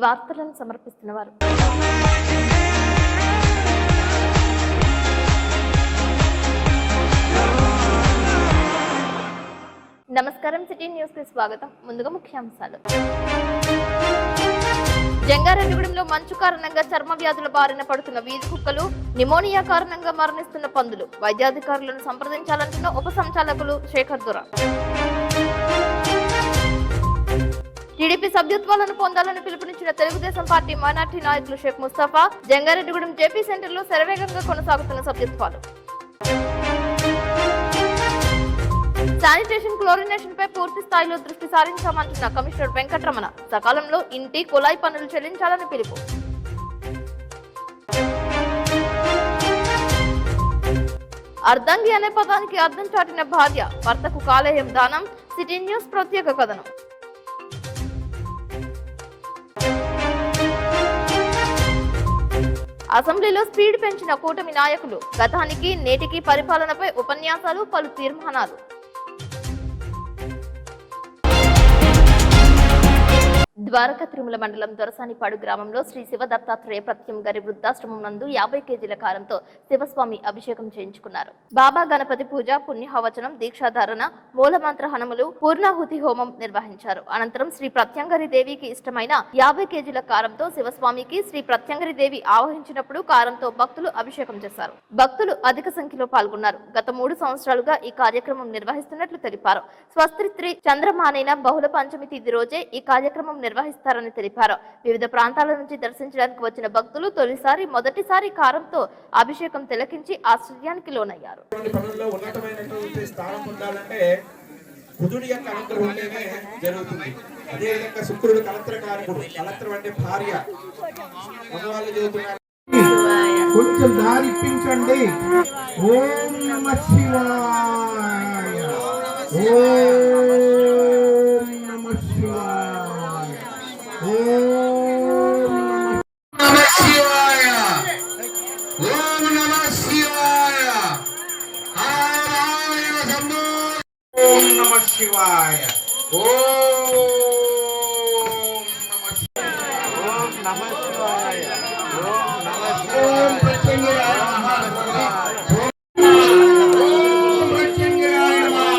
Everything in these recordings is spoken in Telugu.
వార్తలను సమర్పిస్తున్నవారు నమస్కారం. సిటీ న్యూస్ కి స్వాగతం. ముందుగా ముఖ్యాంశాలు. జంగారెడ్డిగూడెంలో మంచు కారణంగా చర్మ వ్యాధుల బారిన పడుతున్న వీధి కుక్కలు, నిమోనియా కారణంగా మరణిస్తున్న పందులు. వైద్యాధికారులను సంప్రదించాలంటున్న ఉప సంచాలకులు శేఖర్ దొర. టీడీపీ సభ్యత్వాలను పొందాలని పిలుపునిచ్చిన తెలుగుదేశం పార్టీ మైనార్టీ నాయకులు షేక్ ముస్తఫా. జంగారెడ్డిగూడెం జేపీ సెంటర్లో శరవేగంగా కొనసాగుతున్న సభ్యత్వాలు. శానిటేషన్, క్లోరినేషన్ పై పూర్తి స్థాయిలో దృష్టి సారించామంటున్న కమిషనర్ వెంకటరమణ. సకాలంలో ఇంటి కుళాయి పనులు చెల్లించాలని పిలుపు. అర్ధంగి అనే పదానికి అర్థం చాటిన భార్య, భర్తకు కాలేయం దానం. సిటీ న్యూస్ ప్రత్యేక కథనం. అసెంబ్లీలో స్పీడ్ పెంచిన కూటమి నాయకులు. గతానికి నేటికి పరిపాలనపై ఉపన్యాసాలు, పలు తీర్మానాలు. ద్వారకా తిరుమల మండలం దొరసానిపాడు గ్రామంలో శ్రీ శివ దత్తాత్రేయ ప్రత్యం గారి వృద్ధాశ్రమం నందు 50 కేజీల కారంతో శివస్వామి అభిషేకం చేయించుకున్నారు. బాబా గణపతి పూజ, పుణ్యహవచనం, దీక్షాధారణ, మూలమంత్ర హనములు, పూర్ణాహుతి హోమం నిర్వహించారు. అనంతరం శ్రీ ప్రత్యంగరి దేవికి ఇష్టమైన 50 కేజీల కారంతో శివస్వామికి శ్రీ ప్రత్యంగరి దేవి ఆవహించినప్పుడు కారంతో భక్తులు అభిషేకం చేశారు. భక్తులు అధిక సంఖ్యలో పాల్గొన్నారు. గత 3 సంవత్సరాలుగా ఈ కార్యక్రమం నిర్వహిస్తున్నట్లు తెలిపారు. స్వస్త్రిత్రి చంద్రమానైన బహుళ పంచమి తిథి రోజే ఈ కార్యక్రమం నిర్వహిస్తారని తెలిపారు. వివిధ ప్రాంతాల నుంచి దర్శించడానికి వచ్చిన భక్తులు మొదటిసారి కారంతో అభిషేకం తిలకించి ఆశ్చర్యానికి లోనయ్యారు. బుధుడి యొక్క అనుగ్రహం ఉంటేనే జరుగుతుంది. అదేవిధంగా శుక్రుడు కలత్రకారకుడు, కలత్రం అంటే భార్య. మగవాళ్ళు చదువుతున్నారు. కొంచెం దారిపించండి. ఓం నమః శివాయ, ఓం నమః శివాయ, ఓం నమః శివాయ, ఓం నమః శివాయ, ఓం నమః శివాయ, ఓం నమః శివాయ, ఓం నమః శివాయ, ఓం నమః శివాయ, ఓం ప్రత్యంగిరాయ నమః, ఓం ప్రత్యంగిరాయ నమః.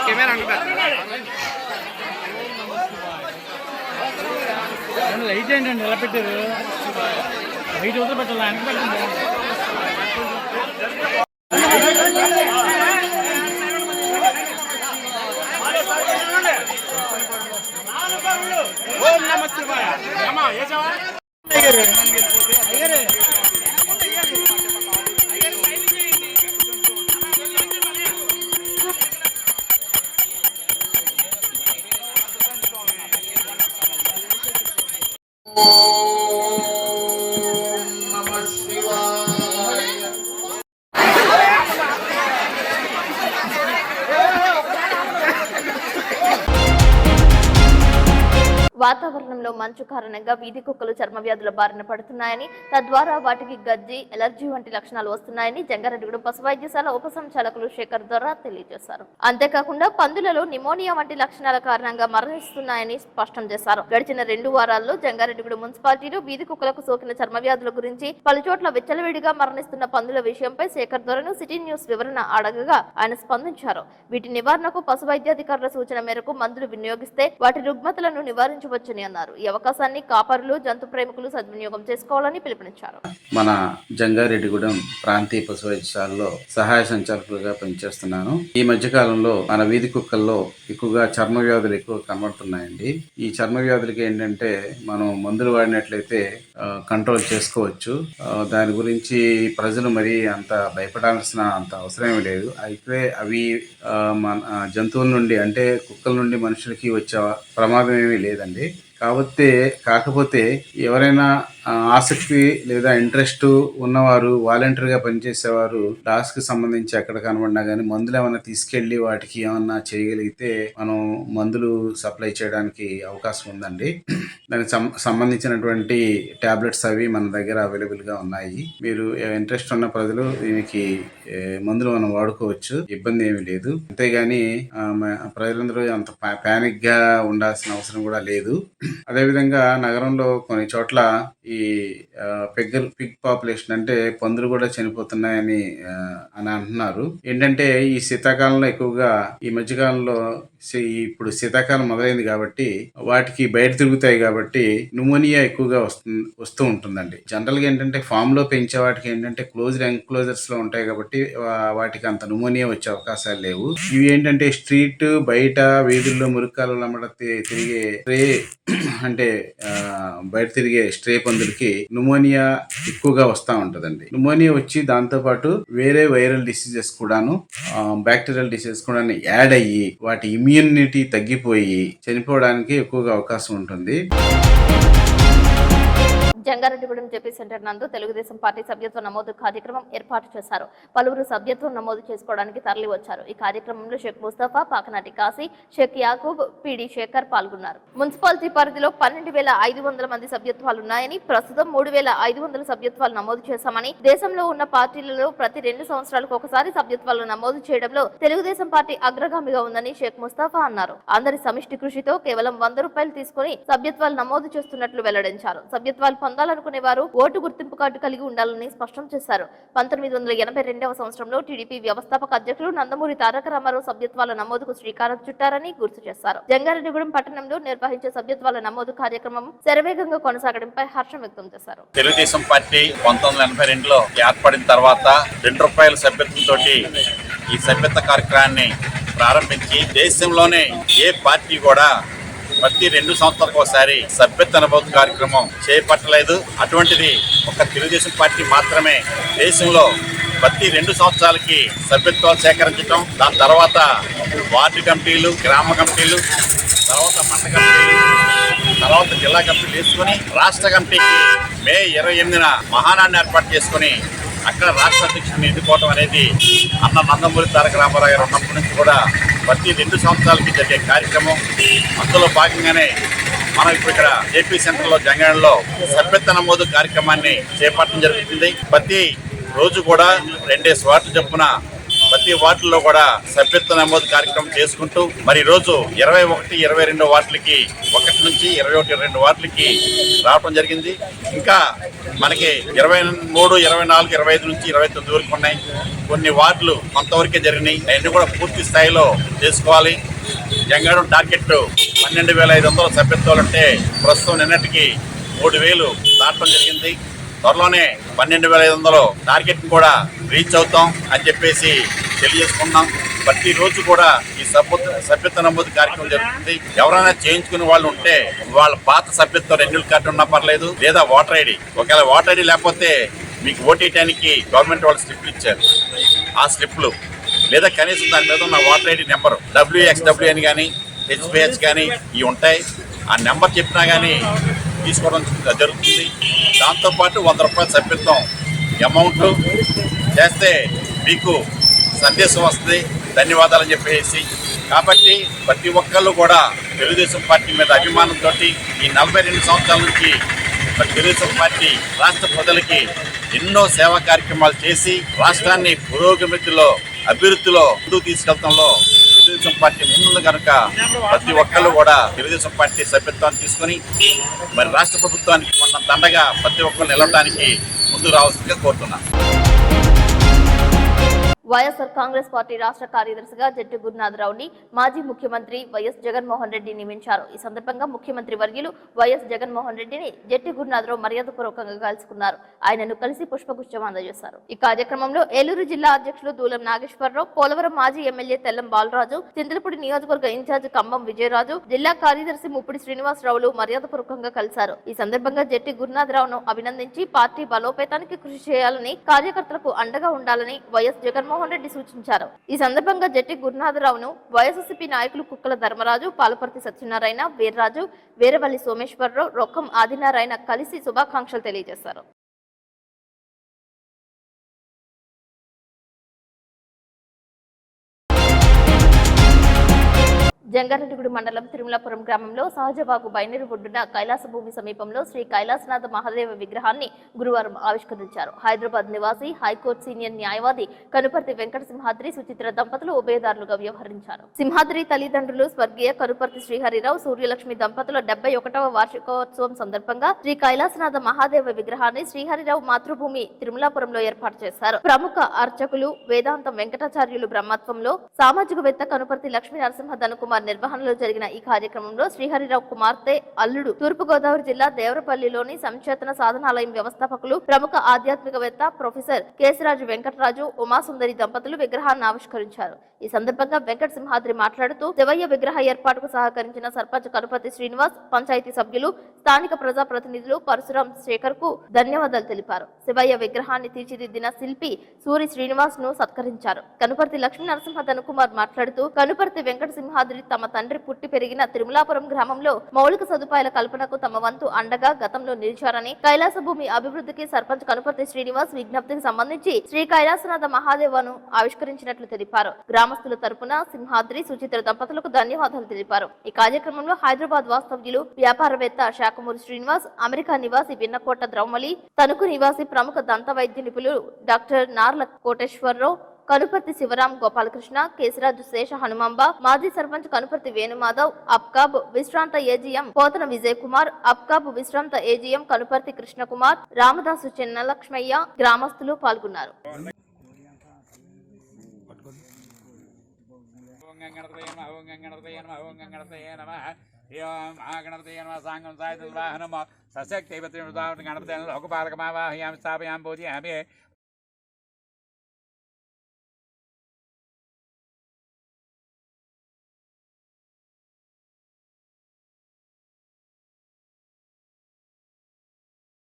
కెమెరా లైట్ ఏంటండి ఎలా పెట్టారు? లైట్ వదిలి పెట్టాలి, వెనక పెట్టండి. ఓం నమః శివాయ. వాతావరణంలో మంచు కారణంగా వీధి కుక్కలు చర్మ వ్యాధుల బారిన పడుతున్నాయని, తద్వారా వాటికి గజ్జి, ఎలర్జీ వంటి లక్షణాలు వస్తున్నాయని జంగారెడ్డిగూడెం పశు వైద్యశాల ఉప సంచాలకులు శేఖర్ దొర తెలియజేశారు. అంతేకాకుండా పందులలో నిమోనియా వంటి లక్షణాల కారణంగా మరణిస్తున్నాయని స్పష్టం చేశారు. గడిచిన 2 వారాల్లో జంగారెడ్డిగూడెం మున్సిపాలిటీలో వీధి కుక్కలకు సోకిన చర్మ వ్యాధుల గురించి పలుచోట్ల విచ్చలవిడిగా మరణిస్తున్న పందుల విషయంపై శేఖర్ దొరను సిటీ న్యూస్ వివరణ అడగగా ఆయన స్పందించారు. వీటి నివారణకు పశు వైద్యాధికారుల సూచన మేరకు మందులు వినియోగిస్తే వాటి రుగ్మతలను నివారించవచ్చని అన్నారు. ఈ అవకాశాన్ని కాపరులు, జంతు ప్రేమికులు సద్వినియోగం చేసుకోవాలని పిలుపునిచ్చారు. మన జంగారెడ్డిగూడెం ప్రాంతీయ పశు వైద్యశాలలో సహాయ సంచాలకులుగా పనిచేస్తున్నాను. ఈ మధ్య కాలంలో మన వీధి కుక్కల్లో ఎక్కువగా చర్మ వ్యాధులు ఎక్కువ కనబడుతున్నాయండి. ఈ చర్మ వ్యాధులకి ఏంటంటే మనం మందులు వాడినట్లయితే కంట్రోల్ చేసుకోవచ్చు. దాని గురించి ప్రజలు మరి అంత భయపడాల్సిన అంత అవసరం లేదు. అయితే అవి మన జంతువుల నుండి అంటే కుక్కల నుండి మనుషులకి వచ్చే ప్రమాదం ఏమీ లేదండి. కాకపోతే ఎవరైనా ఆసక్తి లేదా ఇంట్రెస్ట్ ఉన్నవారు వాలంటీర్గా పనిచేసేవారు డాగ్స్ కి సంబంధించి ఎక్కడ కనబడినా కానీ మందులు ఏమైనా తీసుకెళ్లి వాటికి ఏమన్నా చేయగలిగితే మనం మందులు సప్లై చేయడానికి అవకాశం ఉందండి. దానికి సంబంధించినటువంటి టాబ్లెట్స్ అవి మన దగ్గర అవైలబుల్ గా ఉన్నాయి. మీరు ఇంట్రెస్ట్ ఉన్న ప్రజలు దీనికి మందులు మనం వాడుకోవచ్చు, ఇబ్బంది ఏమీ లేదు. అంతేగాని ప్రజలందరూ అంత పానిక్ గా ఉండాల్సిన అవసరం కూడా లేదు. అదేవిధంగా నగరంలో కొన్ని చోట్ల ఈ పిగ్ పాపులేషన్ అంటే పందులు కూడా చనిపోతున్నాయని అని అంటున్నారు. ఏంటంటే ఈ శీతాకాలంలో ఎక్కువగా ఈ మధ్యకాలంలో ఇప్పుడు శీతాకాలం మొదలైంది కాబట్టి వాటికి బయట తిరుగుతాయి కాబట్టి న్యూమోనియా ఎక్కువగా వస్తూ ఉంటుందండి. జనరల్ గా ఏంటంటే ఫామ్ లో పెంచే వాటికి ఏంటంటే క్లోజ్డ్ ఎంక్లోజర్స్ లో ఉంటాయి కాబట్టి వాటికి అంత న్యూమోనియా వచ్చే అవకాశాలు లేవు. ఇవి ఏంటంటే స్ట్రీట్ బయట వీధుల్లో మురికాలలో తిరిగే స్ట్రే అంటే బయట తిరిగే స్ట్రే పందులకి న్యూమోనియా ఎక్కువగా వస్తూ ఉంటుందండి. న్యూమోనియా వచ్చి దాంతో పాటు వేరే వైరల్ డిసీజెస్ కూడాను బ్యాక్టీరియల్ డిసీజెస్ కూడా యాడ్ అయ్యి వాటి ఇమ్యూనిటీ తగ్గిపోయి చనిపోవడానికి ఎక్కువగా అవకాశం ఉంటుంది. జంగారెడ్డిగూడెం జెపీ సెంటర్ నందు తెలుగుదేశం పార్టీ సభ్యత్వ నమోదు కార్యక్రమం ఏర్పాటు చేశారు. పలువురు సభ్యత్వం నమోదు చేసుకోవడానికి తరలి వచ్చారు. ఈ కార్యక్రమంలో షేక్ ముస్తఫా, పాకనాటి కాశీ, షేక్ యాకూబ్, పిడి శేఖర్ పాల్గొన్నారు. మున్సిపాలిటీ పరిధిలో 12,500 మంది సభ్యత్వాలున్నాయని, ప్రస్తుతం 3,500 సభ్యత్వాలు నమోదు చేశామని, దేశంలో ఉన్న పార్టీలలో ప్రతి 2 సంవత్సరాలకు ఒకసారి సభ్యత్వాలు నమోదు చేయడంలో తెలుగుదేశం పార్టీ అగ్రగామిగా ఉందని షేక్ ముస్తఫా అన్నారు. అందరి సమిష్టి కృషితో కేవలం 100 రూపాయలు తీసుకుని సభ్యత్వాలు నమోదు చేస్తున్నట్లు వెల్లడించారు. సభ్యత్వాలు పొందాలనుకునే వారు ఓటు గుర్తింపు కార్డు కలిగి ఉండాలని స్పష్టం చేశారు. 1982వ సంవత్సరంలో టీడీపీ వ్యవస్థాపక అధ్యక్షులు నందమూరి తారక రామారావు సభ్యత్వాల నమోదుకు శ్రీకారం చుట్టారని గుర్తు చేశారు. జంగారెడ్డిగూడెం పట్టణంలో నిర్వహించే సభ్యత్వాల నమోదు కార్యక్రమం శరవేగంగా కొనసాగడంపై హర్షం వ్యక్తం చేశారు. తెలుగుదేశం పార్టీ 1982లో ఏర్పడిన తర్వాత 2 రూపాయల సభ్యత్వంతో ఈ సభ్యత్వ కార్యక్రమాన్ని ప్రారంభించి దేశంలోనే ఏ పార్టీ కూడా ప్రతి 2 సంవత్సరాలకు ఒకసారి సభ్యత్వ నమోదు కార్యక్రమం చేపట్టలేదు. అటువంటిది ఒక తెలుగుదేశం పార్టీ మాత్రమే దేశంలో ప్రతి 2 సంవత్సరాలకి సభ్యత్వాలు సేకరించడం, దాని తర్వాత వార్డు కమిటీలు, గ్రామ కమిటీలు, తర్వాత మండల కమిటీలు, తర్వాత జిల్లా కమిటీలు వేసుకుని రాష్ట్ర కమిటీకి మే 28న మహానాడిని ఏర్పాటు చేసుకుని అక్కడ రాష్ట్ర అధ్యక్షుడిని ఎన్నుకోవడం అనేది అన్న నందమూరి తారక రామారావు గారు ఉన్నప్పటి నుంచి కూడా ప్రతి 2 సంవత్సరాలకి జరిగే కార్యక్రమం. అందులో భాగంగానే మనం ఇప్పుడు ఇక్కడ జేపీ సెంటర్లో జంగారెడ్డిలో సభ్యత్వ నమోదు కార్యక్రమాన్ని చేపట్టడం జరుగుతుంది. ప్రతి రోజు కూడా 2 వార్డులు చొప్పున ప్రతి వార్డుల్లో కూడా సభ్యత్వ నమోదు కార్యక్రమం చేసుకుంటూ మరి రోజు 21, 22 వార్డులకి 1 నుంచి 21, 22 వార్డులకి రావడం జరిగింది. ఇంకా మనకి 23, 24, 25 నుంచి 29 వరకు ఉన్నాయి. కొన్ని వార్డులు కొంతవరకే జరిగినాయి. అవన్నీ కూడా పూర్తి స్థాయిలో చేసుకోవాలి. జంగారెడ్డి టార్గెట్ 12,500 సభ్యత్వాలు ఉంటే ప్రస్తుతం నిన్నటికి 3,000 దాటడం జరిగింది. త్వరలోనే 12,500 టార్గెట్ కూడా రీచ్ అవుతాం అని చెప్పేసి తెలియజేసుకున్నాం. ప్రతిరోజు కూడా ఈ సభ్యత్వ నమోదు కార్యక్రమం జరుగుతుంది. ఎవరైనా చేయించుకునే వాళ్ళు ఉంటే వాళ్ళ పాత సభ్యత్వ రెన్యూల్ కార్డు ఉన్నా పర్లేదు, లేదా ఓటర్ ఐడి. ఒకవేళ ఓటర్ ఐడి లేకపోతే మీకు ఓటేయడానికి గవర్నమెంట్ వాళ్ళు స్లిప్లు ఇచ్చారు. ఆ స్లిప్లు లేదా కనీసం దాని మీద ఉన్న ఓటర్ ఐడి నెంబర్ WXW అని కానీ HPH కానీ ఇవి ఉంటాయి. ఆ నెంబర్ చెప్పినా కానీ తీసుకోవడం జరుగుతుంది. దాంతోపాటు 100 రూపాయల సభ్యత్వం అమౌంట్ చేస్తే మీకు సందేశం వస్తుంది, ధన్యవాదాలని చెప్పేసి. కాబట్టి ప్రతి ఒక్కళ్ళు కూడా తెలుగుదేశం పార్టీ మీద అభిమానంతో ఈ 42 సంవత్సరాల నుంచి తెలుగుదేశం పార్టీ రాష్ట్ర ప్రజలకి ఎన్నో సేవా కార్యక్రమాలు చేసి రాష్ట్రాన్ని పురోగతిలో, అభివృద్ధిలో ముందుకు తీసుకెళ్తంలో తెలుగుదేశం పార్టీ ముందు కనుక ప్రతి ఒక్కళ్ళు కూడా తెలుగుదేశం పార్టీ సభ్యత్వాన్ని తీసుకొని మరి రాష్ట్ర ప్రభుత్వానికి కొంత అండగా ప్రతి ఒక్కరు నిలవడానికి ముందుకు రావాల్సిందిగా కోరుతున్నాను. వైఎస్ఆర్ కాంగ్రెస్ పార్టీ రాష్ట్ర కార్యదర్శిగా జట్టి గురునాథరావుని మాజీ ముఖ్యమంత్రి వైఎస్ జగన్మోహన్ రెడ్డి నియమించారు. ఈ సందర్భంగా ముఖ్యమంత్రి వర్యులు వైఎస్ జగన్మోహన్ రెడ్డిని జట్టి గురునాథరావు మర్యాదపూర్వకంగా కలుసుకున్నారు. ఆయనను కలిసి పుష్పగుచ్చం అందజేశారు. ఈ కార్యక్రమంలో ఏలూరు జిల్లా అధ్యక్షులు దూలం నాగేశ్వరరావు, పోలవరం మాజీ ఎమ్మెల్యే తెల్లం బాలరాజు, చింతలపూడి నియోజకవర్గ ఇన్ఛార్జ్ కంబం విజయరాజు, జిల్లా కార్యదర్శి ముప్పిడి శ్రీనివాసరావులు మర్యాదపూర్వకంగా కలిశారు. ఈ సందర్భంగా జట్టి గురునాథరావును అభినందించి పార్టీ బలోపేతానికి కృషి చేయాలని, కార్యకర్తలకు అండగా ఉండాలని వైఎస్ జగన్మోహన్ జగన్మోహన్ రెడ్డి సూచించారు. ఈ సందర్భంగా జట్టి గురునాథరావును వైఎస్ఆర్సీపీ నాయకులు కుక్కల ధర్మరాజు, పాలపర్తి సత్యనారాయణ, వీర్రాజు, వీరవల్లి సోమేశ్వరరావు, రొక్కం ఆదినారాయణ కలిసి శుభాకాంక్షలు తెలియజేశారు. జంగారెడ్డిగూడ మండలం తిరుమలాపురం గ్రామంలో సహజవాగు బైనరు ఒడ్డున కైలాస భూమి సమీపంలో శ్రీ కైలాసనాథ మహాదేవ విగ్రహాన్ని గురువారం ఆవిష్కరించారు. హైదరాబాద్ నివాసి హైకోర్టు సీనియర్ న్యాయవాది కనుపర్తి వెంకట సింహాద్రి, సుచిత్ర దంపతులు ఉభయదారులుగా వ్యవహరించారు. సింహాద్రి తల్లిదండ్రులు స్వర్గీయ కనుపర్తి శ్రీహరిరావు, సూర్యలక్ష్మి దంపతుల 71వ వార్షికోత్సవం సందర్భంగా శ్రీ కైలాసనాథ మహాదేవ విగ్రహాన్ని శ్రీహరిరావు మాతృభూమి తిరుమలాపురంలో ఏర్పాటు చేశారు. ప్రముఖ అర్చకులు వేదాంతం వెంకటాచార్యులు బ్రహ్మత్వంలో సామాజికవేత్త కనుపర్తి లక్ష్మీ నరసింహ ధనకుమార్ నిర్వహణలో జరిగిన ఈ కార్యక్రమంలో శ్రీహరిరావు కుమార్తె అల్లుడు తూర్పుగోదావరి జిల్లా దేవరపల్లిలోని సంచేతన సాధనాలయం వ్యవస్థాపకులు ప్రముఖ ఆధ్యాత్మికవేత్త ప్రొఫెసర్ కేశరాజు వెంకటరాజు, ఉమాసుందరి దంపతులు విగ్రహాన్ని ఆవిష్కరించారు. ఈ సందర్భంగా వెంకట సింహాద్రి మాట్లాడుతూ శివయ్య విగ్రహ ఏర్పాటుకు సహకరించిన సర్పంచ్ కనుపర్తి శ్రీనివాస్, పంచాయతీ సభ్యులు, స్థానిక ప్రజాప్రతినిధులు పరశురాం శేఖర్ కు ధన్యవాదాలు తెలిపారు. శివయ్య విగ్రహాన్ని తీర్చిదిద్దిన శిల్పి సూరి శ్రీనివాస్ ను సత్కరించారు. కనుపర్తి లక్ష్మీ నరసింహ ధనకుమార్ మాట్లాడుతూ కనుపర్తి వెంకట సింహాద్రి తమ తండ్రి పుట్టి పెరిగిన తిరుమలాపురం గ్రామంలో మౌలిక సదుపాయాల కల్పనకు తమ వంతు అండగా గతంలో నిలిచారని, కైలాస భూమి అభివృద్ధికి సర్పంచ్ కనుపర్తి శ్రీనివాస్ విజ్ఞప్తికి సంబంధించి శ్రీ కైలాసనాథ మహాదేవను ఆవిష్కరించినట్లు తెలిపారు. గ్రామస్తుల తరపున సింహాద్రి, సుచిత్ర దంపతులకు ధన్యవాదాలు తెలిపారు. ఈ కార్యక్రమంలో హైదరాబాద్ వాస్తవ్యులు, వ్యాపారవేత్త శాఖమూరి శ్రీనివాస్, అమెరికా నివాసి విన్నకోట ద్రౌమలి, తణుకు నివాసి ప్రముఖ దంత వైద్య నిపుణులు డాక్టర్ నార్ల కోటేశ్వరరావు, కనుపర్తి శివరాం గోపాలకృష్ణ, కేశరాజు శేష హనుమాంబ, మాజీ సర్పంచ్ కనుపర్తి వేణుమాధవ్, అప్కాబ్ విశ్రాంత ఏజీఎం పోతన విజయ్ కుమార్, అప్కాబ్ విశ్రాంత ఏజీఎం కనుపర్తి కృష్ణకుమార్, రామదాసు చిన్నలక్ష్మయ్య, గ్రామస్తులు పాల్గొన్నారు.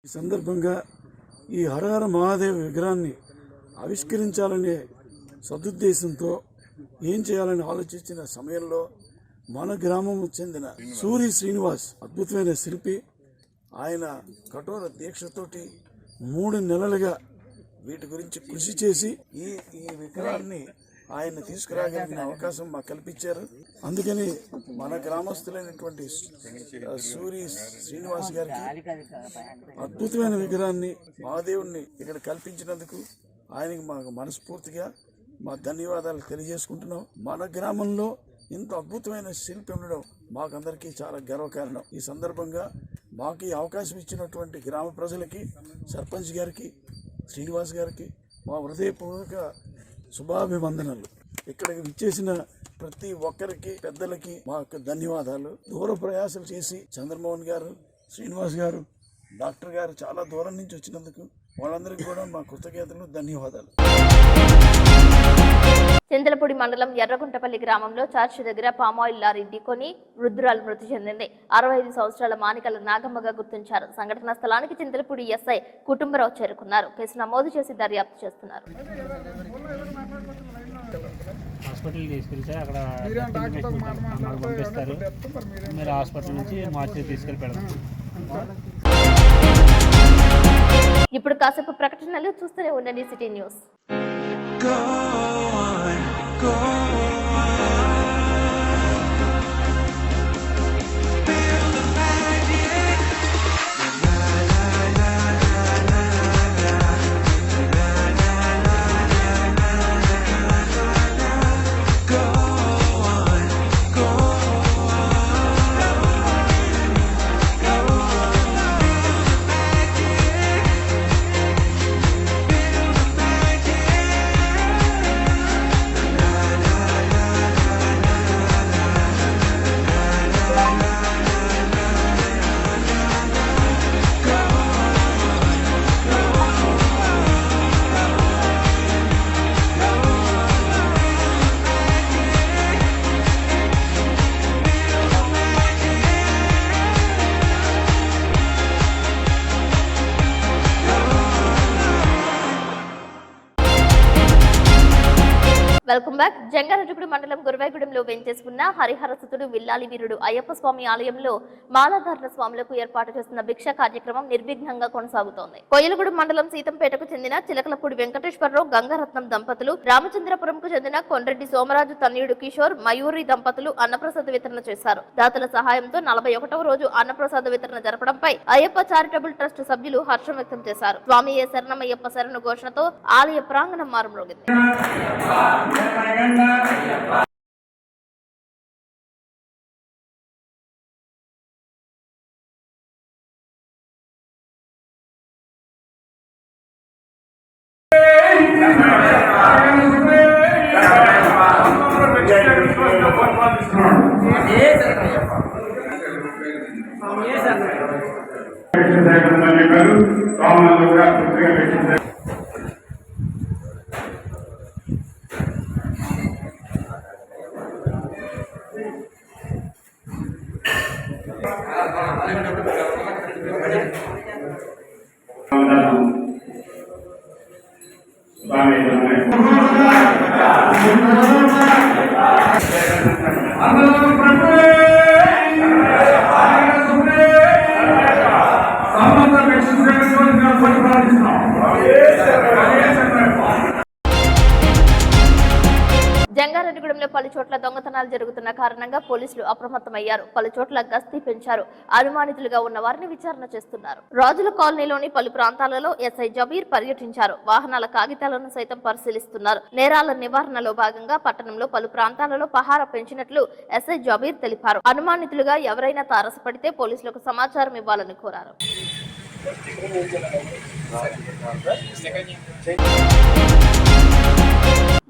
ఈ సందర్భంగా ఈ హరహర మహాదేవ విగ్రహాన్ని ఆవిష్కరించాలనే సదుద్దేశంతో ఏం చేయాలని ఆలోచించిన సమయంలో మన గ్రామం చెందిన సూరి శ్రీనివాస్ అద్భుతమైన శిల్పి, ఆయన కఠోర దీక్షతోటి 3 నెలలుగా వీటి గురించి కృషి చేసి ఈ విగ్రహాన్ని ఆయన తీసుకురాగలిగిన అవకాశం మాకు కల్పించారు. అందుకని మన గ్రామస్తులైనటువంటి సూరి శ్రీనివాస్ గారికి అద్భుతమైన విగ్రహాన్ని మహాదేవుడిని ఇక్కడ కల్పించినందుకు ఆయనకి మాకు మనస్ఫూర్తిగా మా ధన్యవాదాలు తెలియజేసుకుంటున్నాం. మన గ్రామంలో ఇంత అద్భుతమైన శిల్పి ఉండడం మాకందరికీ చాలా గర్వకారణం. ఈ సందర్భంగా మాకు ఈ అవకాశం ఇచ్చినటువంటి గ్రామ ప్రజలకి, సర్పంచ్ గారికి, శ్రీనివాస్ గారికి మా హృదయపూర్వక శుభాభివందనలు. ఇక్కడికి విచ్చేసిన ప్రతి ఒక్కరికి, పెద్దలకి మా యొక్క ధన్యవాదాలు. దూర ప్రయాసాలు చేసి చంద్రమోహన్ గారు, శ్రీనివాస్ గారు, డాక్టర్ గారు చాలా దూరం నుంచి వచ్చినందుకు వాళ్ళందరికీ కూడా మా కృతజ్ఞతలు, ధన్యవాదాలు. చింతలపూడి మండలం ఎర్రగుంటపల్లి గ్రామంలో చర్చి దగ్గర పామాయిల్ లారీ ఢీకొని వృద్ధురాలు మృతి చెందింది. 65 సంవత్సరాల మానికల నాగమ్మగా గుర్తించారు. సంఘటనా స్థలానికి చింతలపూడి ఎస్ఐ కుటుంబరావు చేరుకున్నారు. కేసు నమోదు చేసి దర్యాప్తు చేస్తున్నారు. హాస్పిటల్ తీసుకెళ్తే అక్కడ పంపిస్తారు. మీరు హాస్పిటల్ నుంచి మార్చి తీసుకెళ్ళి పెడతాం. ఇప్పుడు కాసేపు ప్రకటనలు చూస్తూనే ఉండండి city news. Welcome back. Jangareddygudem మండలం గురవాయిగూడెంలో వెంచేసుకున్న హరిహరసుతుడు విల్లాలి వీరుడు అయ్యప్ప స్వామి ఆలయంలో మాలాధారణ స్వాములకు ఏర్పాటు చేస్తున్న భిక్ష కార్యక్రమం నిర్విఘ్నంగా కొనసాగుతోంది. కోయిలగూడెం మండలం సీతంపేటకు చెందిన చిలకలపూడి వెంకటేశ్వరరావు గంగారత్నం దంపతులు, రామచంద్రపురంకు చెందిన కొండ్రెడ్డి సోమరాజు తనయుడు కిషోర్ మయూరి దంపతులు అన్నప్రసాద వితరణ చేశారు. దాతల సహాయంతో 41వ రోజు అన్నప్రసాద వితరణ జరపడంపై అయ్యప్ప చారిటబుల్ ట్రస్ట్ సభ్యులు హర్షం వ్యక్తం చేశారు. స్వామియే శరణమయ్యప్ప శరణు ఘోషణతో ఆలయ ప్రాంగణం మారుమ్రోగింది. జంగారెడ్డిగూడెంలో పలు చోట్ల దొంగతనాలు జరుగుతున్న కారణంగా పోలీసులు అప్రమత్తమయ్యారు. పలు చోట్ల గస్తీ పెంచారు. అనుమానితులుగా ఉన్న వారిని విచారణ చేస్తున్నారు. రాజుల కాలనీలోని పలు ప్రాంతాలలో ఎస్ఐ జబీర్ పర్యటించారు. వాహనాల కాగితాలను సైతం పరిశీలిస్తున్నారు. నేరాల నివారణలో భాగంగా పట్టణంలో పలు ప్రాంతాలలో పహారా పెంచినట్లు ఎస్ఐ జబీర్ తెలిపారు. అనుమానితులుగా ఎవరైనా తారసపడితే పోలీసులకు సమాచారం ఇవ్వాలని కోరారు.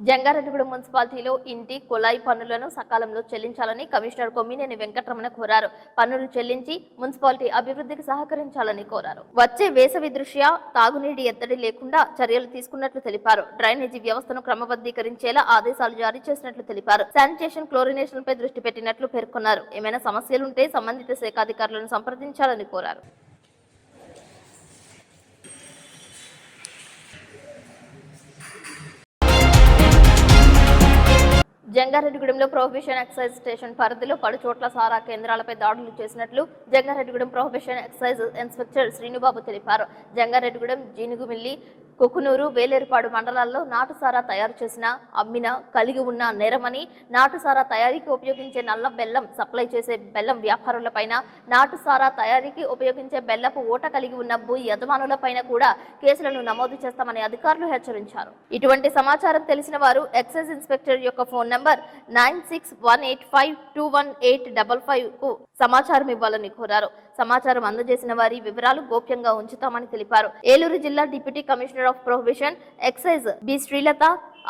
జంగారెడ్డిగూడెం మున్సిపాలిటీలో ఇంటి కుళాయి పన్నులను సకాలంలో చెల్లించాలని కమిషనర్ కొమ్మినేని వెంకటరమణ కోరారు. పన్నులు చెల్లించి మున్సిపాలిటీ అభివృద్ధికి సహకరించాలని కోరారు. వచ్చే వేసవి దృష్ట్యా తాగునీటి ఎద్దడి లేకుండా చర్యలు తీసుకున్నట్లు తెలిపారు. డ్రైనేజీ వ్యవస్థను క్రమబద్ధీకరించేలా ఆదేశాలు జారీ చేసినట్లు తెలిపారు. శానిటేషన్, క్లోరినేషన్ పై దృష్టి పెట్టినట్లు పేర్కొన్నారు. ఏమైనా సమస్యలుంటే సంబంధిత శాఖాధికారులను సంప్రదించాలని కోరారు. జంగారెడ్డిగూడెంలో ప్రొహిబిషన్ ఎక్సైజ్ స్టేషన్ పరిధిలో పలు చోట్ల సారా కేంద్రాలపై దాడులు చేసినట్లు Jangareddygudem prohibition excise inspector Srinubabu తెలిపారు. జంగారెడ్డిగూడెం, జీనుగుమిల్లి, కుకునూరు, వేలేరుపాడు మండలాల్లో నాటుసారా తయారు చేసిన, అమ్మిన, కలిగి ఉన్న నేరమని, నాటుసారా తయారీకి ఉపయోగించే నల్ల బెల్లం సప్లై చేసే బెల్లం వ్యాపారులపైన, నాటుసారా తయారీకి ఉపయోగించే బెల్లపు ఓట కలిగి ఉన్న భూ యజమానులపైన కూడా కేసులను నమోదు చేస్తామని అధికారులు హెచ్చరించారు. ఇటువంటి సమాచారం తెలిసిన వారు ఎక్సైజ్ ఇన్స్పెక్టర్ యొక్క ఫోన్ నంబర్ 9618521855 కు సమాచారం ఇవ్వాలని కోరారు. సమాచారం అందజేసిన వారి వివరాలు గోప్యంగా ఉంచుతామని తెలిపారు. ఏలూరు జిల్లా deputy commissioner of prohibition excise B Srilatha,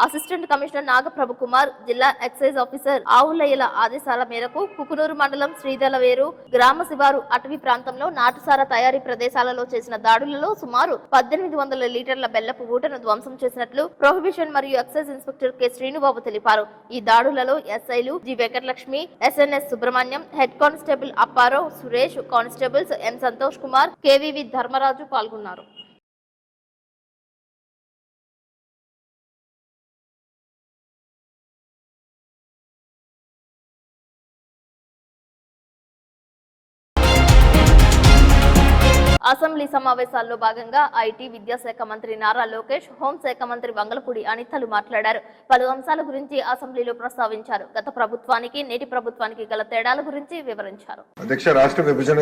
assistant commissioner Nagaprabhu Kumar, జిల్లా ఎక్సైజ్ ఆఫీసర్ ఆవులయ్యల ఆదేశాల మేరకు కుకునూరు మండలం శ్రీదలవేరు గ్రామ శివారు అటవీ ప్రాంతంలో నాటుసారా తయారీ ప్రదేశాలలో చేసిన దాడులలో సుమారు 1800 లీటర్ల బెల్లపు ఊటను ధ్వంసం చేసినట్లు ప్రొహిబిషన్ మరియు ఎక్సైజ్ ఇన్స్పెక్టర్ కె శ్రీనుబాబు తెలిపారు. ఈ దాడులలో ఎస్ఐలు G Venkatalakshmi, SNS Subrahmanyam, head constable Apparao, Suresh, constables M Santosh Kumar, KVV Dharmaraju పాల్గొన్నారు. అసెంబ్లీ సమావేశాల్లో భాగంగా ఐటీ, విద్యాశాఖ మంత్రి నారా లోకేష్, హోంశాఖ మంత్రి వంగలపూడి అనితలు మాట్లాడారు. పలు అంశాల గురించి అసెంబ్లీలో ప్రస్తావించారు. గత ప్రభుత్వానికి నేటి ప్రభుత్వానికి గల తేడాల గురించి వివరించారు. అధ్యక్ష, రాష్ట్ర విభజన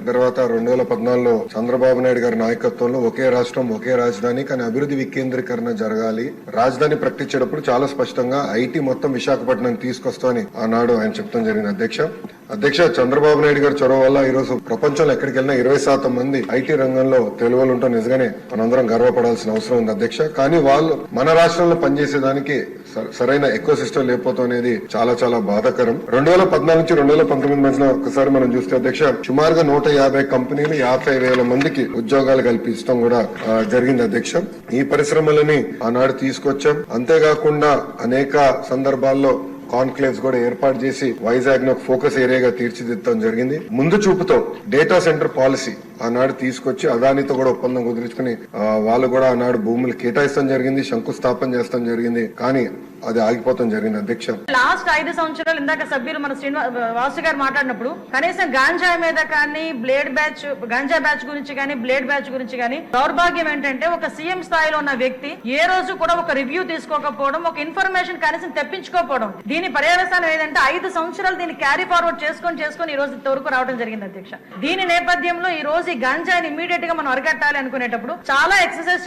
తర్వాత 2014లో చంద్రబాబు నాయుడు గారి నాయకత్వంలో ఒకే రాష్ట్రం, ఒకే రాజధాని, కానీ అభివృద్ధి వికేంద్రీకరణ జరగాలి. రాజధాని ప్రకటించేటప్పుడు చాలా స్పష్టంగా ఐటీ మొత్తం విశాఖపట్నం తీసుకొస్తామని ఆనాడు ఆయన చెప్తాం జరిగింది. అధ్యక్ష, చంద్రబాబు నాయుడు గారి చొరవ వల్ల ఈ రోజు ప్రపంచంలో ఎక్కడికి వెళ్ళినా 20% మంది ఐటీ రంగంలో తెలుగులు ఉంటే నిజంగానే మనందరం గర్వపడాల్సిన అవసరం ఉంది అధ్యక్ష. కానీ వాళ్ళు మన రాష్ట్రంలో పనిచేసేదానికి సరైన ఎకో సిస్టమ్ లేకపోవడం అనేది చాలా చాలా బాధాకరం. 2014 నుంచి 2019 మధ్యన ఒకసారి మనం చూస్తే అధ్యక్ష, సుమారుగా 150 కంపెనీలు 50,000 మందికి ఉద్యోగాలు కల్పించడం కూడా జరిగింది అధ్యక్ష. ఈ పరిశ్రమలని ఆనాడు తీసుకొచ్చాం. అంతేకాకుండా అనేక సందర్భాల్లో కాన్క్లేవ్స్ కూడా ఏర్పాటు చేసి వైజాగ్ ను ఫోకస్ ఏరియాగా తీర్చిదిద్దడం జరిగింది. ముందు చూపుతో డేటా సెంటర్ పాలసీ ఆనాడు తీసుకొచ్చి అదానితో కూడా ఒప్పందం కుదుర్చుకుని వాళ్ళు కూడా ఆనాడు భూములు కేటాయిస్తాం జరిగింది, శంకుస్థాపన చేస్తాం జరిగింది. కానీ అది ఆగిపోవడం జరిగింది అధ్యక్ష. లాస్ట్ 5 సంవత్సరాలు ఇందాక సభ్యులు మన వాసు గారు మాట్లాడినప్పుడు కనీసం గాంజా మీద కానీ గాంజా బ్యాచ్ గురించి కానీ బ్లేడ్ బ్యాచ్ గురించి కానీ దౌర్భాగ్యం ఏంటంటే ఒక సీఎం స్థాయిలో ఉన్న వ్యక్తి ఏ రోజు కూడా ఒక రివ్యూ తీసుకోకపోవడం, ఒక ఇన్ఫర్మేషన్ కనీసం తెప్పించుకోకపోవడం. దీని పర్యవసానం ఏదంటే 5 సంవత్సరాలు దీన్ని క్యారీ ఫార్వర్డ్ చేసుకొని ఈ రోజు ఇంతవరకు రావడం జరిగింది అధ్యక్ష. దీని నేపథ్యంలో ఈ రోజు ఈ గంజాయిని ఇమీడియట్ గా మనం అరికట్టాలి అనుకునేటప్పుడు చాలా ఎక్సర్సైజ్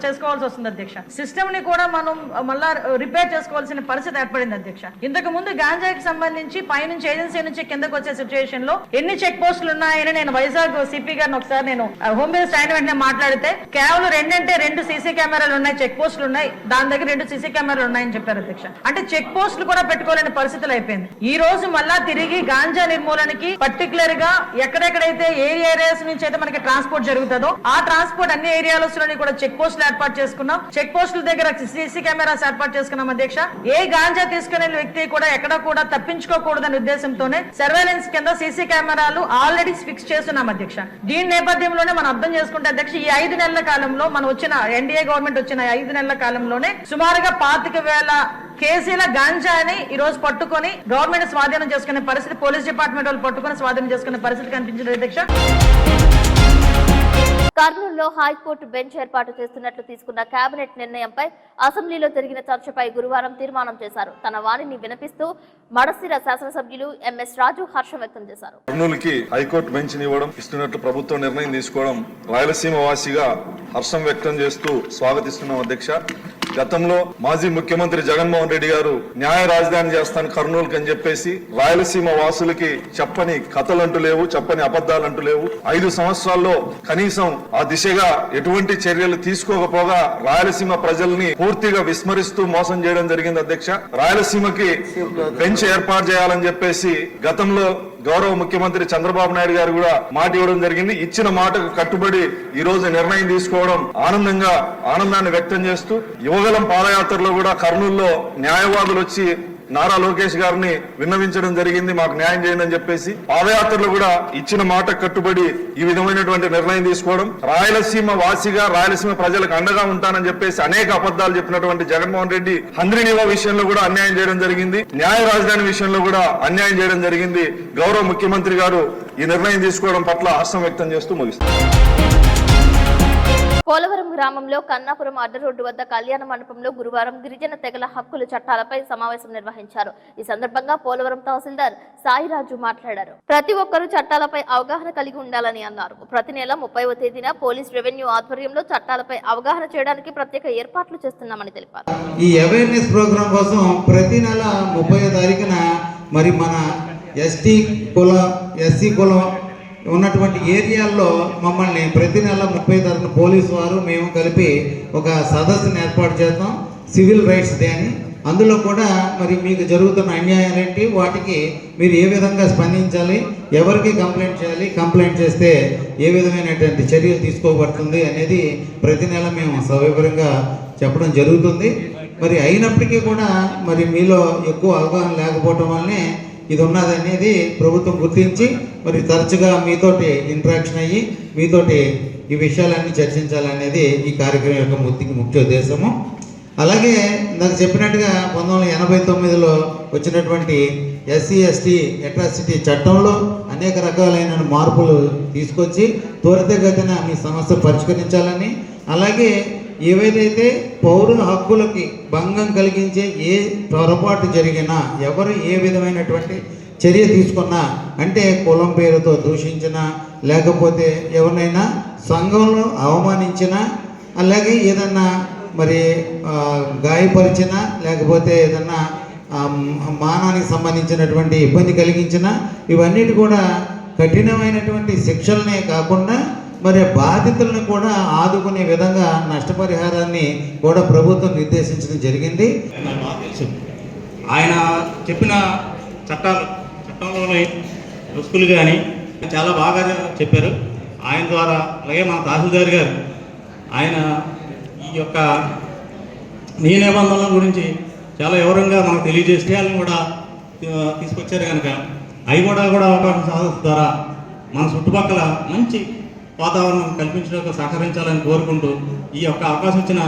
చేసుకోవాల్సి వస్తుంది అధ్యక్ష. సిస్టమ్ ని కూడా మనం మళ్ళా రిపేర్ చేసుకోవాల్సిన పరిస్థితి ఏర్పడింది అధ్యక్ష. ఇంతకు ముందు గాంజాకి సంబంధించి పైనుంచి ఏజెన్సీ నుంచి కిందకు వచ్చే సిచ్యువేషన్ లో ఎన్ని చెక్ పోస్టులు ఉన్నాయని నేను వైజాగ్ సిపి గారిని ఒకసారి నేను హోమ్ మినిస్టర్ అయిన వెంటనే మాట్లాడితే కేవలం 2 సీసీ కెమెరాలు ఉన్నాయి, చెక్ పోస్టులు ఉన్నాయి, దాని దగ్గర 2 సీసీ కెమెరాలు ఉన్నాయని చెప్పారు అధ్యక్ష. అంటే చెక్ పోస్టులు కూడా పెట్టుకోలేని పరిస్థితులు అయిపోయింది. ఈ రోజు మళ్ళా తిరిగి గాంజా నిర్మూలనకి పర్టికులర్ గా ఎక్కడెక్కడైతే ఏ ఏరియాస్ నుంచి అయితే మనకి ట్రాన్స్పోర్ట్ జరుగుతుందో ఆ ట్రాన్స్పోర్ట్ అన్ని ఏరియాస్ లోని కూడా చెక్ పోస్టులు ఏర్పాటు చేసుకున్నాం. చెక్ పోస్టుల దగ్గర సీసీ కెమెరాస్ ఏర్పాటు చేసుకున్నాం అధ్యక్ష. ఏ గాంజా తీసుకునే వ్యక్తి కూడా ఎక్కడ కూడా తప్పించుకోకూడదనే ఉద్దేశంతోనే సర్వేలెన్స్ కింద సీసీ కెమెరాలు ఆల్రెడీ ఫిక్స్ చేస్తున్నాం అధ్యక్ష. దీని నేపథ్యంలోనే మనం అర్థం చేసుకుంటే అధ్యక్ష, ఈ 5 నెలల కాలంలో మనం వచ్చిన ఎన్డీఏ గవర్నమెంట్ వచ్చిన 5 నెలల కాలంలోనే సుమారుగా 25,000 కేజీల గాంజాని ఈ రోజు పట్టుకొని గవర్నమెంట్ స్వాధీనం చేసుకునే పరిస్థితి, పోలీస్ డిపార్ట్మెంట్ వాళ్ళు పట్టుకొని స్వాధీనం చేసుకునే పరిస్థితి కనిపించింది అధ్యక్ష. కర్నూలులో హైకోర్టు బెంచ్ ఏర్పాటు చేస్తున్నట్లు తీసుకున్న కేబినెట్ నిర్ణయంపై అసెంబ్లీలో జరిగిన చర్చపై గురువారం తీర్మానం చేశారు. తన వాణిని వినిపిస్తూ మడసిర శాసనసభ్యులు ఎంఎస్ రాజు హర్షం వ్యక్తం చేశారు. కర్నూలుకి హైకోర్టు బెంచ్ ఇవ్వడం ఇస్తున్నట్లు ప్రభుత్వం నిర్ణయం తీసుకోవడం రాయలసీమ వాసిగా హర్షం వ్యక్తం చేస్తూ స్వాగతిస్తున్నాం అధ్యక్ష. గతంలో మాజీ ముఖ్యమంత్రి జగన్మోహన్ రెడ్డి గారు న్యాయ రాజధాని చేస్తాను కర్నూలుకి అని చెప్పేసి రాయలసీమ వాసులకి చెప్పని కథలంటూ లేవు, చెప్పని అబద్ధాలంటూ లేవు. 5 సంవత్సరాల్లో కనీసం ఆ దిశగా ఎటువంటి చర్యలు తీసుకోకపోగా రాయలసీమ ప్రజల్ని పూర్తిగా విస్మరిస్తూ మోసం చేయడం జరిగింది అధ్యక్ష. రాయలసీమకి బెంచ్ ఏర్పాటు చేయాలని చెప్పేసి గతంలో గౌరవ ముఖ్యమంత్రి చంద్రబాబు నాయుడు గారు కూడా మాట ఇవ్వడం జరిగింది. ఇచ్చిన మాటకు కట్టుబడి ఈ రోజు నిర్ణయం తీసుకోవడం ఆనందాన్ని వ్యక్తం చేస్తూ యువగలం పాదయాత్రలో కూడా కర్నూలులో న్యాయవాదులు వచ్చి నారా లోకేష్ గారిని విన్నవించడం జరిగింది, మాకు న్యాయం చేయండి అని చెప్పేసి. పాదయాత్రలో కూడా ఇచ్చిన మాట కట్టుబడి ఈ విధమైనటువంటి నిర్ణయం తీసుకోవడం, రాయలసీమ వాసిగా రాయలసీమ ప్రజలకు అండగా ఉంటానని చెప్పేసి అనేక అబద్ధాలు చెప్పినటువంటి జగన్మోహన్ రెడ్డి హంద్రీనివా విషయంలో కూడా అన్యాయం చేయడం జరిగింది, న్యాయ రాజధాని విషయంలో కూడా అన్యాయం చేయడం జరిగింది. గౌరవ ముఖ్యమంత్రి గారు ఈ నిర్ణయం తీసుకోవడం పట్ల హర్షం వ్యక్తం చేస్తూ ముగిస్తారు. పోలవరం గ్రామంలో కన్నాపురం అడ్డ రోడ్డు వద్ద కళ్యాణ మండపంలో గురువారం గిరిజన తెగల హక్కుల చట్టాలపై సమావేశం నిర్వహించారు. ఈ సందర్భంగా పోలవరం తహసీల్దార్ సాయిరాజు మాట్లాడారు. ప్రతి ఒక్కరూ చట్టాలపై అవగాహన కలిగి ఉండాలని అన్నారు. ప్రతి నెల 30వ తేదీన పోలీస్ రెవెన్యూ ఆధ్వర్యంలో చట్టాలపై అవగాహన చేయడానికి ప్రత్యేక ఏర్పాట్లు చేస్తున్నామని తెలిపారు. ఈ అవేర్నెస్ ప్రోగ్రాం కోసం ప్రతి నెల 30వ తారీఖున మరి మన ఎస్టీ కులం ఎస్సీ కులం ఉన్నటువంటి ఏరియాల్లో మమ్మల్ని ప్రతి నెల 30 తారీఖున పోలీసు వారు మేము కలిపి ఒక సదస్సును ఏర్పాటు చేద్దాం, సివిల్ రైట్స్ డే అని. అందులో కూడా మరి మీకు జరుగుతున్న అన్యాయాలు ఏంటి, వాటికి మీరు ఏ విధంగా స్పందించాలి, ఎవరికి కంప్లైంట్ చేయాలి, కంప్లైంట్ చేస్తే ఏ విధమైనటువంటి చర్యలు తీసుకోబడుతుంది అనేది ప్రతి నెల మేము సవివరంగా చెప్పడం జరుగుతుంది. మరి అయినప్పటికీ కూడా మరి మీలో ఎక్కువ అవగాహన లేకపోవటం వల్లనే ఇది ఉన్నదనేది ప్రభుత్వం గుర్తించి మరి తరచుగా మీతోటి ఇంటరాక్షన్ అయ్యి మీతోటి ఈ విషయాలన్నీ చర్చించాలనేది ఈ కార్యక్రమం యొక్క ముఖ్య ఉద్దేశము. అలాగే నాకు చెప్పినట్టుగా 1989లో వచ్చినటువంటి ఎస్సీ ఎస్టీ అట్రాసిటీ చట్టంలో అనేక రకాలైన మార్పులు తీసుకొచ్చి త్వరితగతిన మీ సమస్య పరిష్కరించాలని, అలాగే ఏవైతే పౌరుల హక్కులకి భంగం కలిగించే ఏ పొరపాటు జరిగినా, ఎవరు ఏ విధమైనటువంటి చర్య తీసుకున్నా, అంటే కులం పేరుతో దూషించినా, లేకపోతే ఎవరినైనా సంఘంలో అవమానించినా, అలాగే ఏదన్నా మరి గాయపరిచినా, లేకపోతే ఏదన్నా మానానికి సంబంధించినటువంటి ఇబ్బంది కలిగించినా, ఇవన్నిటి కూడా కఠినమైనటువంటి శిక్షలనే కాకుండా మరి బాధితులను కూడా ఆదుకునే విధంగా నష్టపరిహారాన్ని కూడా ప్రభుత్వం నిర్దేశించడం జరిగింది. ఆయన చెప్పిన చట్టంలోని రుసుకులు కానీ చాలా బాగా చెప్పారు. ఆయన ద్వారా అలాగే మన తహసీల్దార్ గారు ఆయన ఈ యొక్క నిబంధనల గురించి చాలా వివరంగా మనకు తెలియజేస్తే వాళ్ళని కూడా తీసుకొచ్చారు కనుక అవి కూడా అవకాశం సాధన ద్వారా మన చుట్టుపక్కల మంచి వాతావరణం కల్పించడానికి సహకరించాలని కోరుకుంటూ ఈ యొక్క అవకాశం ఇచ్చిన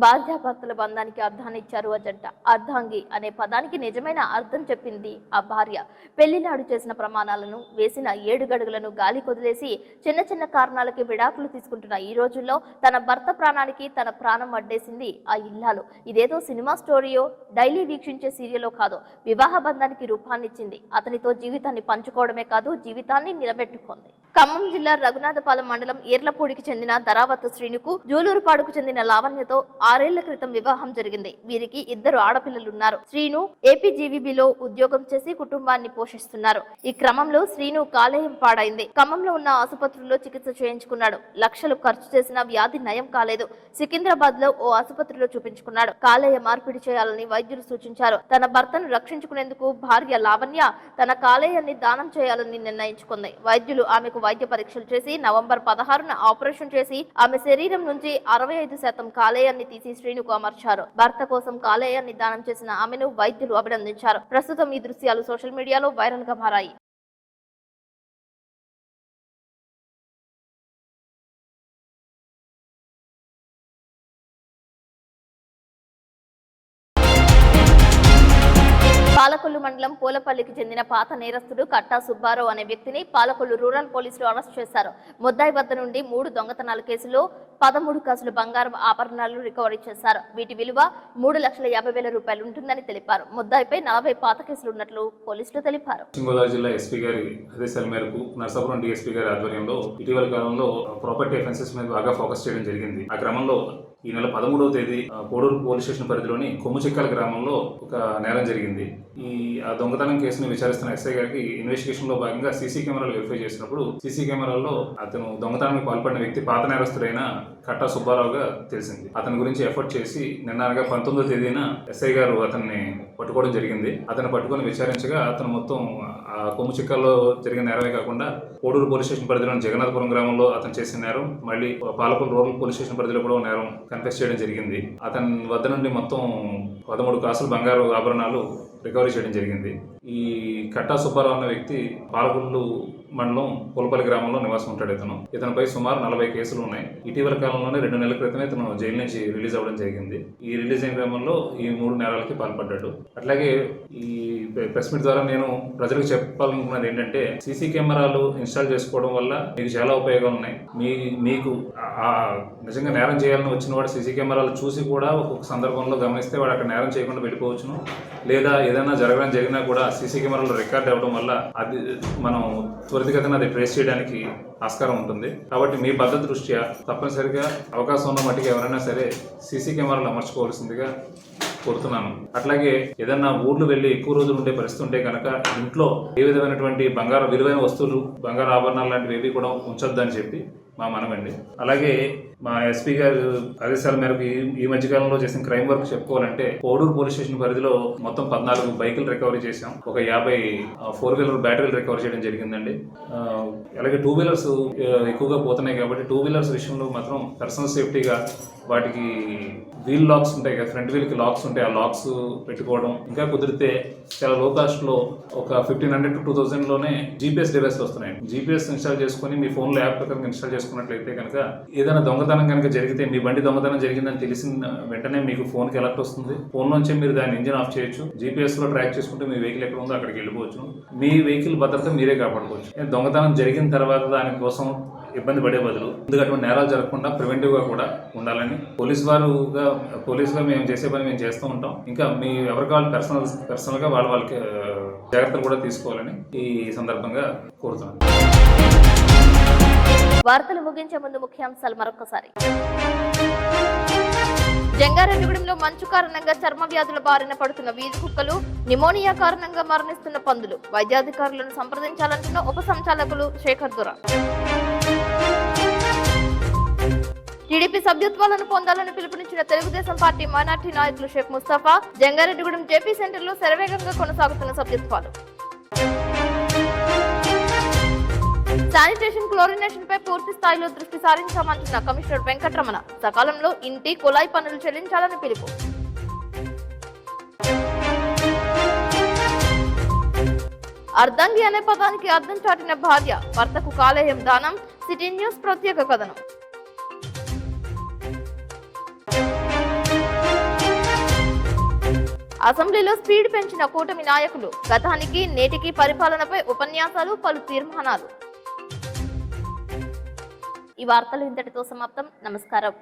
భార్యాభర్తల బంధానికి అర్థాన్ని ఇచ్చారు ఆ జంట. అర్ధాంగి అనే పదానికి నిజమైన అర్థం చెప్పింది ఆ భార్య. పెళ్లినాడు చేసిన ప్రమాణాలను వేసిన 7 గడుగులను గాలి కొదిలేసి చిన్న చిన్న కారణాలకి విడాకులు తీసుకుంటున్న ఈ రోజుల్లో తన భర్త ప్రాణానికి తన ప్రాణం అడ్డేసింది ఆ ఇల్లాలు. ఇదేదో సినిమా స్టోరీయో డైలీ వీక్షించే సీరియలో కాదు, వివాహ బంధానికి రూపాన్నిచ్చింది. అతనితో జీవితాన్ని పంచుకోవడమే కాదు, జీవితాన్ని నిలబెట్టుకుంది. ఖమ్మం జిల్లా రఘునాథపాలెం మండలం ఈర్లపూడికి చెందిన ధరావత్ శ్రీనుకు జూలూరుపాడుకు చెందిన లావణ్యతో 6 ఏళ్ల క్రితం వివాహం జరిగింది. వీరికి 2 ఆడపిల్లలున్నారు. శ్రీను ఏపీజీవీబీలో ఉద్యోగం చేసి కుటుంబాన్ని పోషిస్తున్నారు. ఈ క్రమంలో శ్రీను కాలేయం పాడైంది. ఖమ్మంలో ఉన్న ఆసుపత్రిలో చికిత్స చేయించుకున్నాడు. లక్షలు ఖర్చు చేసిన వ్యాధి నయం కాలేదు. సికింద్రాబాద్ లో ఓ ఆసుపత్రిలో చూపించుకున్నాడు. కాలేయ మార్పిడి చేయాలని వైద్యులు సూచించారు. తన భర్తను రక్షించుకునేందుకు భార్య లావణ్య తన కాలేయాన్ని దానం చేయాలని నిర్ణయించుకుంది. వైద్యులు ఆమెకు వైద్య పరీక్షలు చేసి నవంబర్ 16న ఆపరేషన్ చేసి ఆమె శరీరం నుంచి 65% కాలేయాన్ని తీసి శ్రీనుకు అమర్చారు. భర్త కోసం కాలేయాన్ని దానం చేసిన ఆమెను వైద్యులు అభినందించారు. ప్రస్తుతం ఈ దృశ్యాలు సోషల్ మీడియాలో వైరల్ గా మారాయి. పాలకొల్లు మండలం పూలపల్లికి చెందిన పాత నేరస్తుడు కట్టా సుబ్బారావు అనే వ్యక్తిని పాలకొల్లు రూరల్ పోలీసులు అరెస్ట్ చేశారు. ముద్దాయి వద్ద నుండి 3 దొంగతనాల కేసులో 13 కాసులు బంగారం ఆభరణాలు రికవరీ చేశారు. వీటి విలువ 3,50,000 రూపాయలు ఉంటుందని తెలిపారు. ముద్దాయిపై 40 పాత కేసులు ఉన్నట్లు పోలీసులు తెలిపారు. గోదావరి జిల్లా ఎస్పీ గారి ఆదేశాల మేరకు నర్సాపురం డిఎస్పీ గారి ఆధ్వర్యంలో ఇటీవల కాలంలో ప్రాపర్టీ అఫెన్సెస్ మీద బాగా ఫోకస్ చేయడం జరిగింది. ఆ క్రమంలో ఈ నెల 13వ తేదీ కోడూరు పోలీస్ స్టేషన్ పరిధిలోని కొమ్ముచిక్కల గ్రామంలో ఒక నేరం జరిగింది. ఆ దొంగతనం కేసును విచారిస్తున్న ఎస్ఐ గారికి ఇన్వెస్టిగేషన్ లో భాగంగా సీసీ కెమెరాలు వెరిఫై చేసినప్పుడు సీసీ కెమెరాల్లో అతను దొంగతనానికి పాల్పడిన వ్యక్తి పాత నేరస్తుడైన కట్టా సుబ్బారావుగా తెలిసింది. అతని గురించి ఎఫర్ట్ చేసి నిన్నగా 19వ తేదీన ఎస్ఐ గారు అతన్ని పట్టుకోవడం జరిగింది. అతను పట్టుకొని విచారించగా అతను మొత్తం కొమ్ముచిక్కల్లో జరిగిన నేరమే కాకుండా కోడూరు పోలీస్ స్టేషన్ పరిధిలోని జగన్నాథపురం గ్రామంలో అతను చేసిన నేరం, మళ్ళీ పాలకొల్లు రూరల్ పోలీస్ స్టేషన్ పరిధిలో కూడా నేరం కన్ఫెస్ చేయడం జరిగింది. అతని వద్ద నుండి మొత్తం 13 కాసులు బంగారు ఆభరణాలు రికవరీ చేయడం జరిగింది. ఈ కట్టా సుబ్బారావు అన్న వ్యక్తి పాలకొల్లు మండలం పూలపల్లి గ్రామంలో నివాసం ఉంటాడు. ఇతనిపై సుమారు 40 కేసులు ఉన్నాయి. ఇటీవల కాలంలోనే 2 నెలల క్రితమే ఇతను జైలు నుంచి రిలీజ్ అవ్వడం జరిగింది. ఈ రిలీజ్ అయిన క్రమంలో ఈ 3 నేరాలకి పాల్పడ్డాడు. అట్లాగే ఈ ప్రెస్ మీట్ ద్వారా నేను ప్రజలకు చెప్పాలనుకున్నది ఏంటంటే, సీసీ కెమెరాలు ఇన్స్టాల్ చేసుకోవడం వల్ల మీకు చాలా ఉపయోగాలు ఉన్నాయి. మీకు నిజంగా నేరం చేయాలని వచ్చిన వాడు సీసీ కెమెరాలు చూసి కూడా ఒక్కొక్క సందర్భంలో గమనిస్తే వాడు అక్కడ నేరం చేయకుండా వెళ్ళిపోవచ్చును. లేదా ఏదైనా జరిగినా కూడా సీసీ కెమెరాలో రికార్డ్ అవ్వడం వల్ల అది మనం త్వరితగతిన అది ట్రేస్ చేయడానికి ఆస్కారం ఉంటుంది. కాబట్టి మీ భద్రత దృష్ట్యా తప్పనిసరిగా అవకాశం ఉన్న మట్టికి ఎవరైనా సరే సీసీ కెమెరాలు అమర్చుకోవాల్సిందిగా కోరుతున్నాను. అట్లాగే ఏదన్నా ఊర్లు వెళ్ళి ఎక్కువ రోజులు ఉండే పరిస్థితి ఉంటే కనుక ఇంట్లో ఏ విధమైనటువంటి విలువైన వస్తువులు, బంగారు ఆభరణాలు లాంటివి ఏవి కూడా ఉంచొద్దని చెప్పి మా మనమండి. అలాగే మా ఎస్పీ గారు ఆదేశాల మేరకు ఈ మధ్యకాలంలో చేసిన క్రైమ్ వర్క్ చెప్పుకోవాలంటే, కోడూరు పోలీస్ స్టేషన్ పరిధిలో మొత్తం 14 బైకులు రికవరీ చేశాం. ఒక 50 4-వీలర్ బ్యాటరీలు రికవరీ చేయడం జరిగిందండి. అలాగే 2 వీలర్స్ ఎక్కువగా పోతున్నాయి కాబట్టి 2 వీలర్స్ విషయంలో మాత్రం పర్సనల్ సేఫ్టీగా వాటికి వీల్ లాక్స్ ఉంటాయి కదా, ఫ్రంట్ వీల్కి లాక్స్ ఉంటాయి, ఆ లాక్స్ పెట్టుకోవడం. ఇంకా కుదిరితే చాలా లో కాస్ట్లో ఒక 1500 to 2000లోనే జీపీఎస్ డివైస్లు వస్తున్నాయి. జీపీఎస్ ఇన్స్టాల్ చేసుకుని మీ ఫోన్లో యాప్ ప్రకారం ఇన్స్టాల్ చేసుకున్నట్లయితే కనుక ఏదైనా దొంగతనం కనుక జరిగితే, మీ బండి దొంగతనం జరిగిందని తెలిసిన వెంటనే మీకు ఫోన్కి అలర్ట్ వస్తుంది. ఫోన్ నుంచే మీరు దాని ఇంజిన్ ఆఫ్ చేయొచ్చు. జీపీఎస్లో ట్రాక్ చేసుకుంటే మీ వెహికల్ ఎక్కడ ఉందో అక్కడికి వెళ్ళిపోవచ్చు. మీ వెహికల్ భద్రత మీరే కాపాడుకోవచ్చు. దొంగతనం జరిగిన తర్వాత దానికోసం ఇబ్బంది పడే బదులు ముందుగా అటువంటి నేరాలు జరగకుండా ప్రివెంటివ్గా కూడా ఉండాలని పోలీసుగా మేము చేసే పని మేము చేస్తూ ఉంటాం. ఇంకా మీ ఎవరికి వాళ్ళు పర్సనల్గా వాళ్ళకి జాగ్రత్తలు కూడా తీసుకోవాలని ఈ సందర్భంగా కోరుతున్నాను. వార్తలు ముగించే ముందు ముఖ్యాంశాలు మరొకసారి. జంగారెడ్డిగూడెంలో మంచు కారణంగా చర్మ వ్యాధుల బారిన పడుతున్న వీధి కుక్కలు, నిమోనియా కారణంగా మరణిస్తున్న పందులు. వైద్యాధికారులను సంప్రదించాలంటున్న ఉప సంచాలకులు శేఖర్ దొర. టీడీపీ సభ్యత్వాలను పొందాలని పిలుపునిచ్చిన తెలుగుదేశం పార్టీ మైనార్టీ నాయకులు షేక్ ముస్తఫా. జంగారెడ్డిగూడెం జేపీ సెంటర్లో శరవేగంగా కొనసాగుతున్న సభ్యత్వాలు. శానిటేషన్ క్లోరినేషన్ పై పూర్తి స్థాయిలో దృష్టి సారించామంటున్న కమిషనర్ వెంకటరమణ. సకాలంలో ఇంటి కుళాయి పనులు చెల్లించాలని పిలుపు. అర్ధంగి అనే పదానికి అర్థం చాటిన భార్య, భర్తకు కాలేయం దానం. సిటీ న్యూస్ ప్రత్యేక కథనం. అసెంబ్లీలో స్పీడ్ పెంచిన కూటమి నాయకులు. గతానికి నేటికి పరిపాలనపై ఉపన్యాసాలు, పలు తీర్మానాలు. ఈ వార్తలు ఇంతటితో సమాప్తం. నమస్కారం.